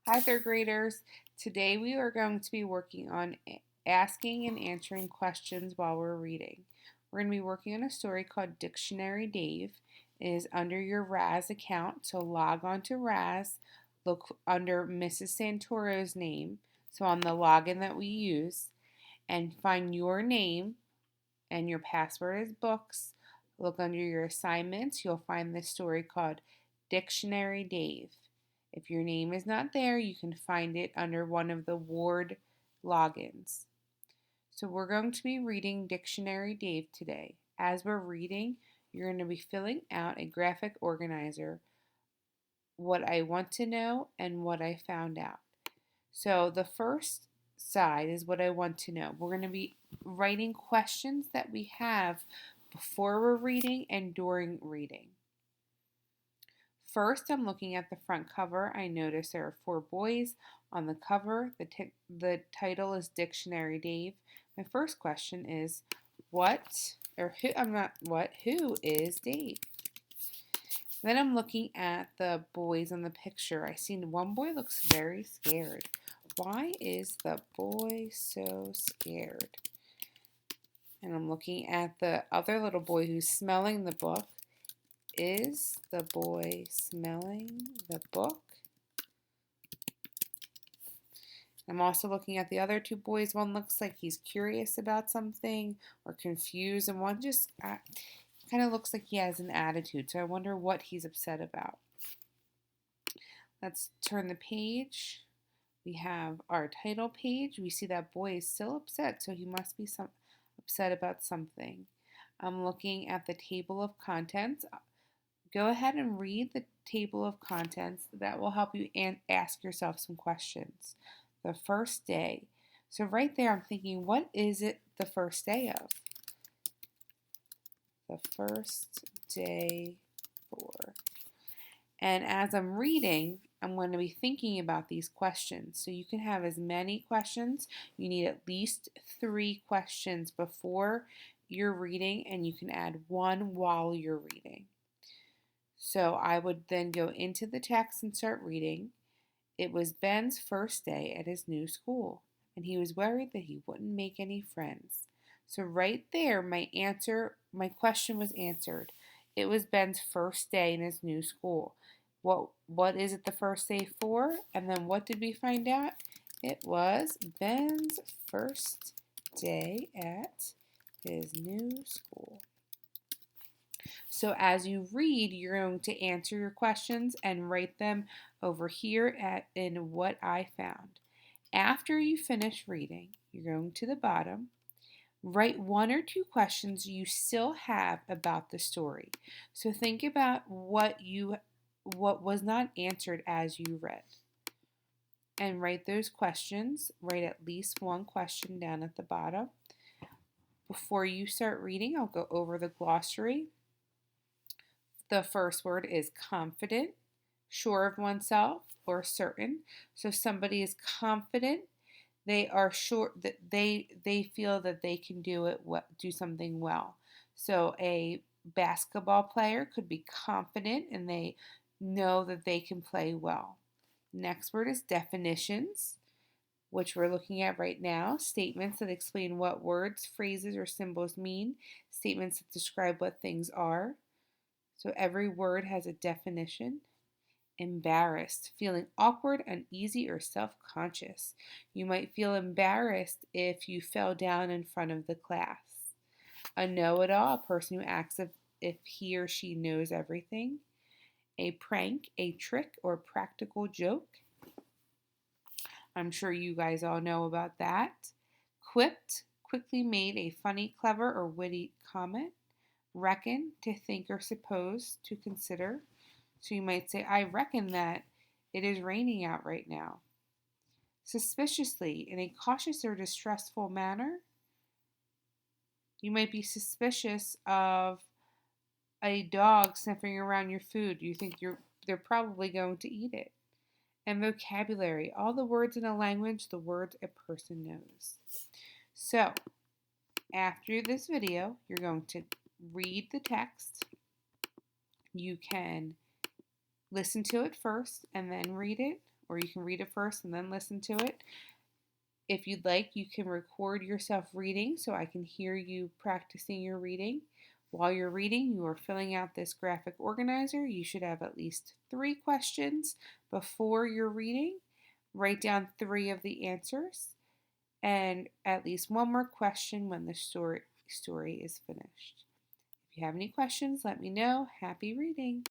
Hi, third graders. Today we are going to be working on asking and answering questions while we're reading. We're going to be working on a story called Dictionary Dave. It is under your Raz account, so log on to Raz, look under Mrs. Santoro's name, so on the login that we use, and find your name and your password is books. Look under your assignments, you'll find this story called Dictionary Dave. If your name is not there, you can find it under one of the Ward logins. So we're going to be reading Dictionary Dave today. As we're reading, you're going to be filling out a graphic organizer, what I want to know and what I found out. So the first side is what I want to know. We're going to be writing questions that we have before we're reading and during reading. First, I'm looking at the front cover. I notice there are 4 boys on the cover. The title is Dictionary Dave. My first question is who is Dave? Then I'm looking at the boys on the picture. I see one boy looks very scared. Why is the boy so scared? And I'm looking at the other little boy who's smelling the book. Is the boy smelling the book? I'm also looking at the other 2 boys. One looks like he's curious about something or confused, and one just kind of looks like he has an attitude. So I wonder what he's upset about. Let's turn the page. We have our title page. We see that boy is still upset, so he must be upset about something. I'm looking at the table of contents. Go ahead and read the table of contents. That will help you ask yourself some questions. The first day. So right there, I'm thinking, what is it the first day of? The first day for. And as I'm reading, I'm going to be thinking about these questions. So you can have as many questions. You need at least 3 questions before you're reading, and you can add 1 while you're reading. So I would then go into the text and start reading. It was Ben's first day at his new school, and he was worried that he wouldn't make any friends. So right there, my question was answered. It was Ben's first day in his new school. What is it the first day for? And then what did we find out? It was Ben's first day at his new school. So as you read, you're going to answer your questions and write them over here in what I found. After you finish reading, you're going to the bottom. Write 1 or 2 questions you still have about the story. So think about what was not answered as you read. And write those questions. Write at least 1 question down at the bottom. Before you start reading, I'll go over the glossary. The first word is confident, sure of oneself, or certain. So if somebody is confident, they are sure that they feel that they can do something well. So a basketball player could be confident and they know that they can play well. Next word is definitions, which we're looking at right now. Statements that explain what words, phrases, or symbols mean. Statements that describe what things are. So every word has a definition. Embarrassed, feeling awkward, uneasy, or self-conscious. You might feel embarrassed if you fell down in front of the class. A know-it-all, a person who acts as if he or she knows everything. A prank, a trick, or practical joke. I'm sure you guys all know about that. Quipped, quickly made a funny, clever, or witty comment. Reckon, to think or suppose, to consider. So you might say, I reckon that it is raining out right now. Suspiciously, in a cautious or distrustful manner. You might be suspicious of a dog sniffing around your food. You think they're probably going to eat it. And vocabulary, all the words in a language, the words a person knows. So, after this video, you're going to read the text. You can listen to it first and then read it, or you can read it first and then listen to it. If you'd like, you can record yourself reading so I can hear you practicing your reading. While you're reading, you are filling out this graphic organizer. You should have at least 3 questions before you're reading. Write down 3 of the answers and at least 1 more question when the story is finished. If you have any questions, let me know. Happy reading!